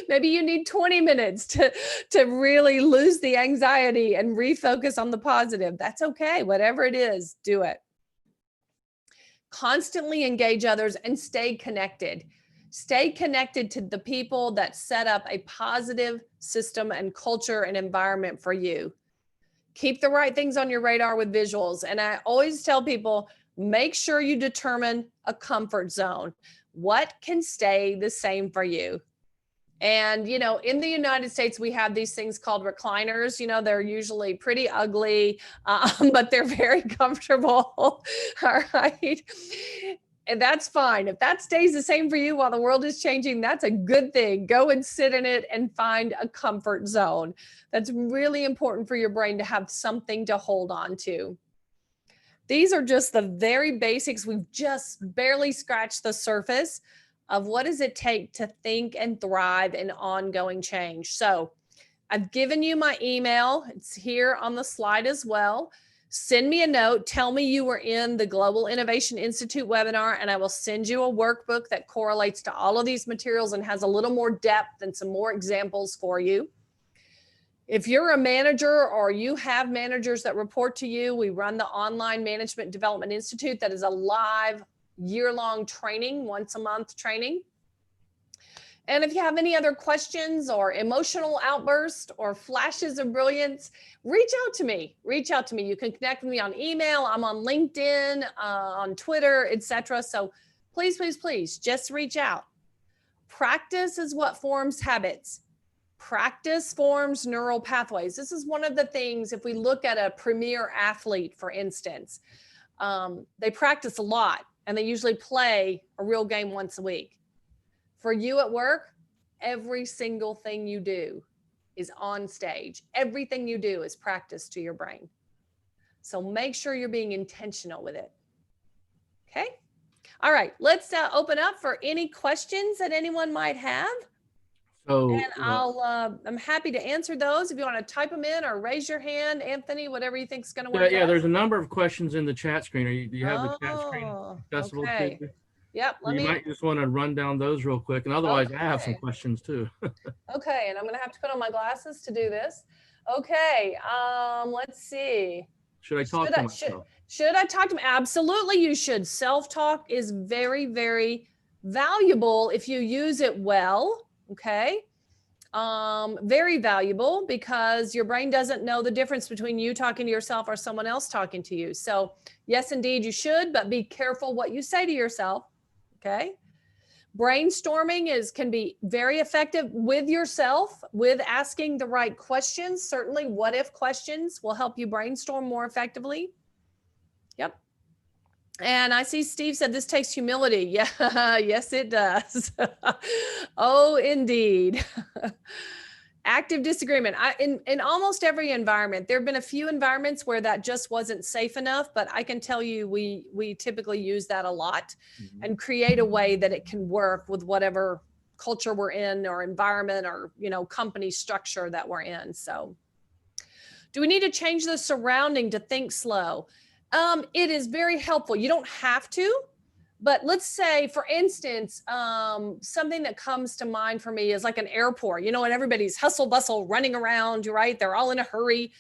Maybe you need 20 minutes to really lose the anxiety and refocus on the positive. That's okay. Whatever it is, do it. Constantly engage others and stay connected. Stay connected to the people that set up a positive system and culture and environment for you. Keep the right things on your radar with visuals. And I always tell people, make sure you determine a comfort zone. What can stay the same for you? And, you know, in the United States, we have these things called recliners. You know, they're usually pretty ugly, but they're very comfortable. All right. And that's fine. If that stays the same for you while the world is changing, that's a good thing. Go and sit in it and find a comfort zone. That's really important for your brain to have something to hold on to. These are just the very basics. We've just barely scratched the surface of what does it take to think and thrive in ongoing change. So I've given you my email. It's here on the slide as well. Send me a note. Tell me you were in the Global Innovation Institute webinar, and I will send you a workbook that correlates to all of these materials and has a little more depth and some more examples for you. If you're a manager or you have managers that report to you, we run the Online Management Development Institute. That is a live year-long training, once a month training. And if you have any other questions or emotional outbursts or flashes of brilliance, reach out to me. Reach out to me. You can connect with me on email. I'm on LinkedIn, on Twitter, etc. So please, please, please just reach out. Practice is what forms habits. Practice forms neural pathways. This is one of the things, if we look at a premier athlete, for instance, they practice a lot and they usually play a real game once a week. For you at work, every single thing you do is on stage. Everything you do is practice to your brain. So make sure you're being intentional with it. Okay. All right. Let's open up for any questions that anyone might have. So, And I'm happy to answer those if you want to type them in or raise your hand, Anthony, whatever you think is going to work. yeah, there's a number of questions in the chat screen. Do you have the chat screen accessible okay. to you? Yep. You might just want to run down those real quick. And otherwise, I have some questions too. Okay. And I'm going to have to put on my glasses to do this. Okay. Let's see. Should I talk to myself? Should I talk to me? Absolutely, you should. Self-talk is very, very valuable if you use it well. Okay. Very valuable because your brain doesn't know the difference between you talking to yourself or someone else talking to you. So yes, indeed you should, but be careful what you say to yourself. Okay. Brainstorming can be very effective with yourself, with asking the right questions. Certainly what if questions will help you brainstorm more effectively. Yep. And I see Steve said this takes humility. Yeah, yes, it does. Oh, indeed. Active disagreement. In almost every environment, there have been a few environments where that just wasn't safe enough, but I can tell you we typically use that a lot and create a way that it can work with whatever culture we're in or environment or, company structure that we're in. So do we need to change the surrounding to think slow? It is very helpful. You don't have to, but let's say, for instance, something that comes to mind for me is like an airport, and everybody's hustle bustle running around, right? They're all in a hurry.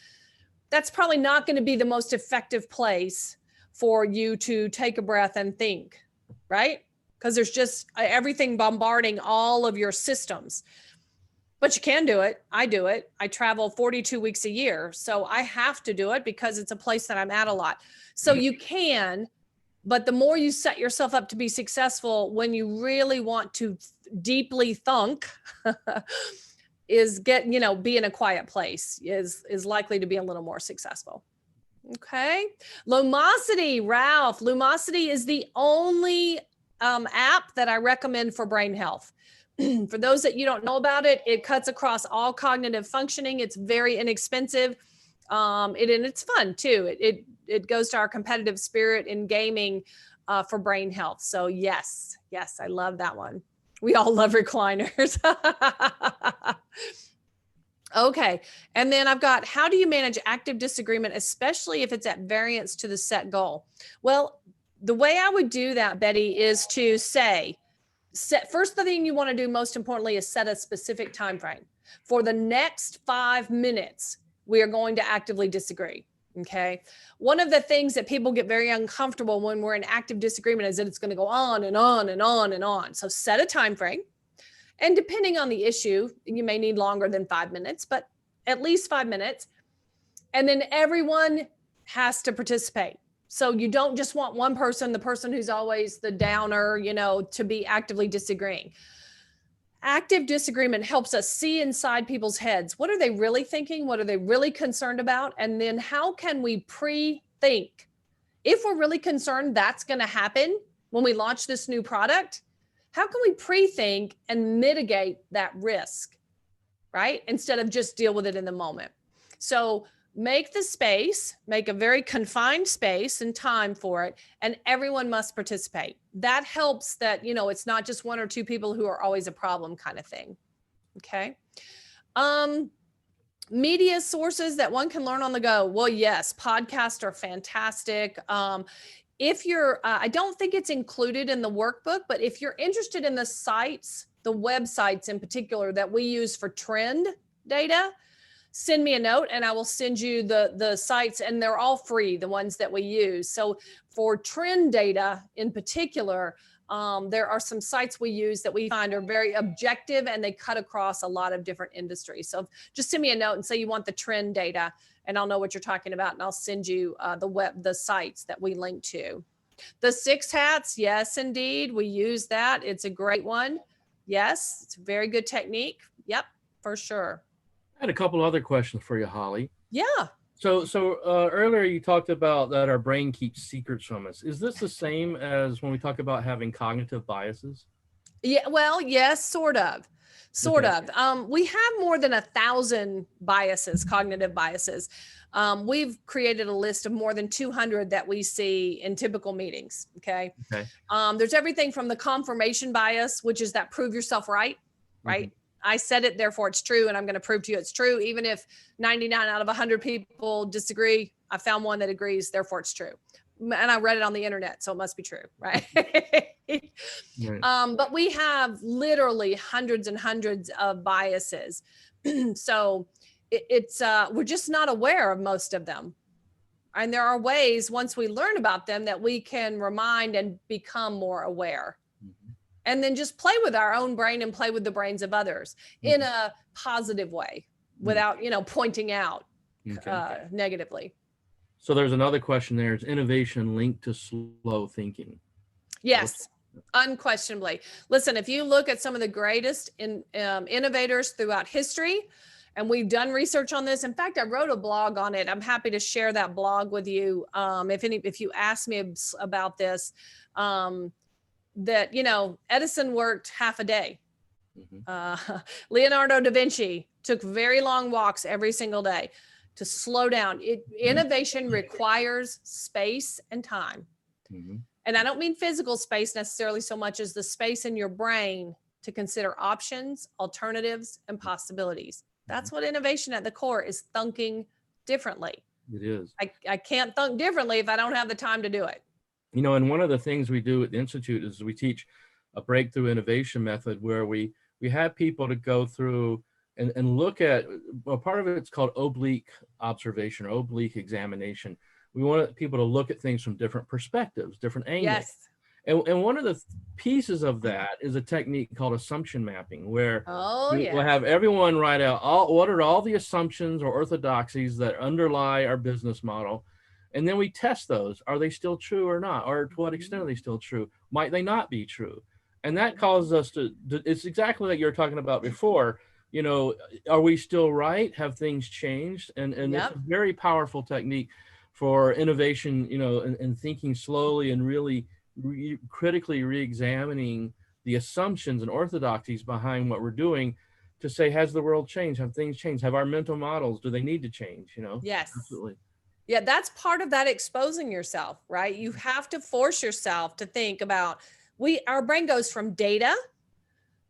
That's probably not going to be the most effective place for you to take a breath and think, right? Because there's just everything bombarding all of your systems. But you can do it. I do it. I travel 42 weeks a year. So I have to do it because it's a place that I'm at a lot. So you can, but the more you set yourself up to be successful, when you really want to deeply thunk, is be in a quiet place is likely to be a little more successful. Okay. Lumosity, Ralph. Lumosity is the only app that I recommend for brain health. For those that you don't know about it, it cuts across all cognitive functioning. It's very inexpensive. And it's fun too. It goes to our competitive spirit in gaming for brain health. So yes, I love that one. We all love recliners. Okay. And then I've got, how do you manage active disagreement, especially if it's at variance to the set goal? Well, the way I would do that, Betty, is to first, the thing you want to do most importantly is set a specific time frame. For the next 5 minutes, we are going to actively disagree. Okay. One of the things that people get very uncomfortable when we're in active disagreement is that it's going to go on and on and on and on. So set a time frame. And depending on the issue, you may need longer than 5 minutes, but at least 5 minutes. And then everyone has to participate. So you don't just want one person, the person who's always the downer, to be actively disagreeing. Active disagreement helps us see inside people's heads. What are they really thinking? What are they really concerned about? And then how can we pre-think? If we're really concerned that's going to happen when we launch this new product, how can we pre-think and mitigate that risk, right? Instead of just deal with it in the moment. So make the space, make a very confined space and time for it, and everyone must participate. That helps that, it's not just one or two people who are always a problem kind of thing. Okay. Media sources that one can learn on the go. Well, yes, podcasts are fantastic. If you're, I don't think it's included in the workbook, but if you're interested in the sites, the websites in particular that we use for trend data, send me a note and I will send you the sites, and they're all free, the ones that we use. So for trend data in particular, there are some sites we use that we find are very objective and they cut across a lot of different industries. So just send me a note and say you want the trend data, and I'll know what you're talking about, and I'll send you the sites that we link to. The 6 hats, yes, indeed, we use that. It's a great one. Yes, it's a very good technique. Yep, for sure. I had a couple other questions for you, Holly. Yeah. So earlier you talked about that our brain keeps secrets from us. Is this the same as when we talk about having cognitive biases? Yeah, well, yes, sort of. We have more than 1,000 biases, cognitive biases. We've created a list of more than 200 that we see in typical meetings. Okay. There's everything from the confirmation bias, which is that prove yourself right? Mm-hmm. I said it, therefore it's true, and I'm going to prove to you it's true. Even if 99 out of 100 people disagree, I found one that agrees, therefore it's true. And I read it on the internet, so it must be true, right? Right. But we have literally hundreds and hundreds of biases. So we're just not aware of most of them. And there are ways, once we learn about them, that we can remind and become more aware. Mm-hmm. And then just play with our own brain and play with the brains of others in a positive way without, pointing out negatively. So there's another question there. Is innovation linked to slow thinking? Yes, unquestionably. Listen, if you look at some of the greatest innovators throughout history, and we've done research on this. In fact, I wrote a blog on it. I'm happy to share that blog with you. If you ask me about this, that, Edison worked half a day. Mm-hmm. Leonardo da Vinci took very long walks every single day to slow down. Innovation requires space and time. Mm-hmm. And I don't mean physical space necessarily so much as the space in your brain to consider options, alternatives, and possibilities. That's what innovation at the core is, thinking differently. It is. I can't think differently if I don't have the time to do it. And one of the things we do at the Institute is we teach a breakthrough innovation method where we have people to go through and look at, well, part of it's called oblique observation or oblique examination, We want people to look at things from different perspectives, different angles. Yes. And one of the pieces of that is a technique called assumption mapping, where Oh, we'll yeah. have everyone write out what are all the assumptions or orthodoxies that underlie our business model. And then we test those. Are they still true or not? Or to what extent are they still true? Might they not be true? And that causes us to it's exactly like you were talking about before. You know, are we still right? Have things changed? And it's Yep. a very powerful technique for innovation, you know, and thinking slowly and really critically re-examining the assumptions and orthodoxies behind what we're doing, to say, has the world changed? Have things changed? Have our mental models, do they need to change? You know, Yes. absolutely. Yeah, that's part of that exposing yourself, right? You have to force yourself to think about our brain goes from data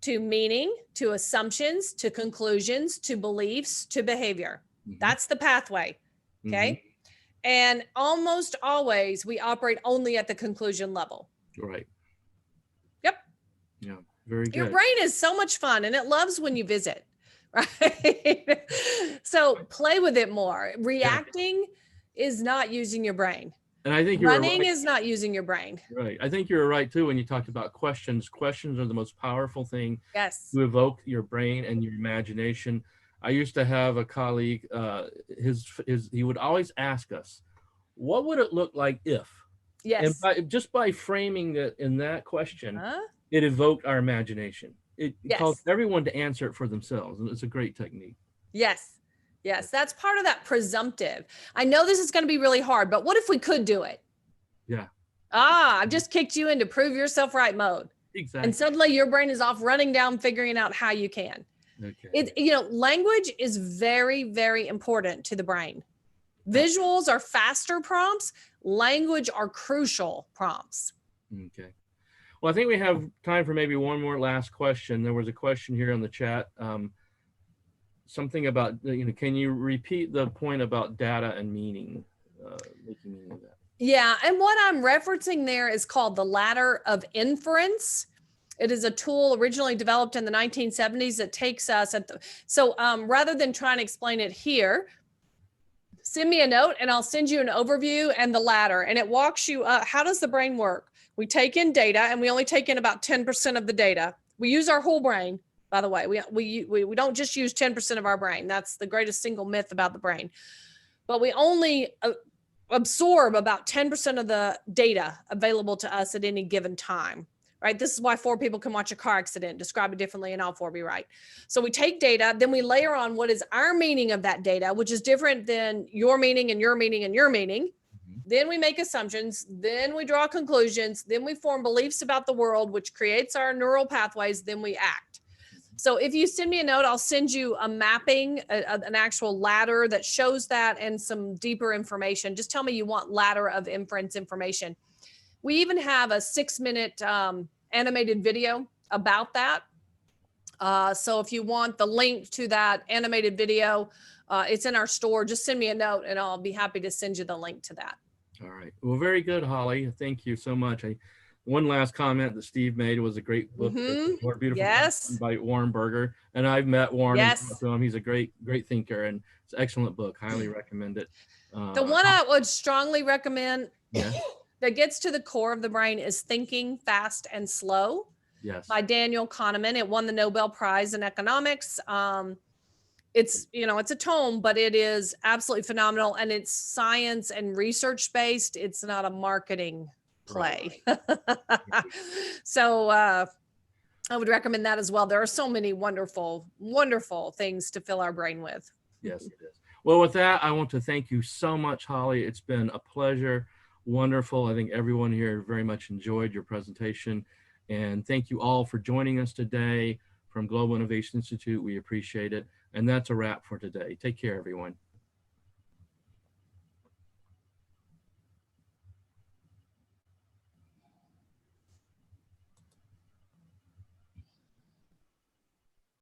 to meaning, to assumptions, to conclusions, to beliefs, to behavior. Mm-hmm. That's the pathway. Mm-hmm. Okay. And almost always we operate only at the conclusion level. Right. Yep. Yeah. Very Your good. brain is so much fun and it loves when you visit, right? So play with it more. Yeah. Reacting is not using your brain. And I think you're Running right. is not using your brain. Right. I think you're right too when you talked about questions. Questions are the most powerful thing Yes. to evoke your brain and your imagination. I used to have a colleague, he would always ask us, what would it look like if? And Yes. just by framing it in that question, Huh? it evoked our imagination. It caused Yes. everyone to answer it for themselves. And it's a great technique. Yes. Yes. That's part of that presumptive. I know this is going to be really hard, but what if we could do it? Yeah, I've just kicked you into prove yourself right mode. exactly. And suddenly your brain is off running down, figuring out how you can. Okay. Language is very, very important to the brain. Visuals are faster prompts. Language are crucial prompts. Okay. Well, I think we have time for maybe one more last question. There was a question here on the chat. Something about, can you repeat the point about data and meaning, making meaning of that? Yeah. And what I'm referencing there is called the ladder of inference. It is a tool originally developed in the 1970s that takes us rather than trying to explain it here, send me a note and I'll send you an overview and the ladder, and it walks you up. How does the brain work? We take in data and we only take in about 10% of the data. We use our whole brain, by the way. We don't just use 10% of our brain. That's the greatest single myth about the brain. But we only absorb about 10% of the data available to us at any given time, right? This is why 4 people can watch a car accident, describe it differently, and all 4 be right. So we take data, then we layer on what is our meaning of that data, which is different than your meaning and your meaning and your meaning. Mm-hmm. Then we make assumptions, then we draw conclusions, then we form beliefs about the world, which creates our neural pathways, then we act. So if you send me a note, I'll send you a mapping, an actual ladder that shows that and some deeper information. Just tell me you want ladder of inference information. We even have a 6-minute animated video about that. So if you want the link to that animated video, it's in our store. Just send me a note and I'll be happy to send you the link to that. All right. Well, very good, Holly. Thank you so much. One last comment that Steve made was a great book, More Beautiful Yes. by Warren Berger. And I've met Warren and Yes. talked to him. He's a great thinker, and it's an excellent book. Highly recommend it. The one I would strongly recommend Yeah. that gets to the core of the brain is Thinking Fast and Slow. Yes. By Daniel Kahneman. It won the Nobel Prize in economics. It's a tome, but it is absolutely phenomenal, and it's science and research based. It's not a marketing play. Right. So I would recommend that as well. There are so many wonderful, wonderful things to fill our brain with. Yes, it is. Well, with that, I want to thank you so much, Holly. It's been a pleasure. Wonderful. I think everyone here very much enjoyed your presentation. And thank you all for joining us today from Global Innovation Institute. We appreciate it. And that's a wrap for today. Take care, everyone.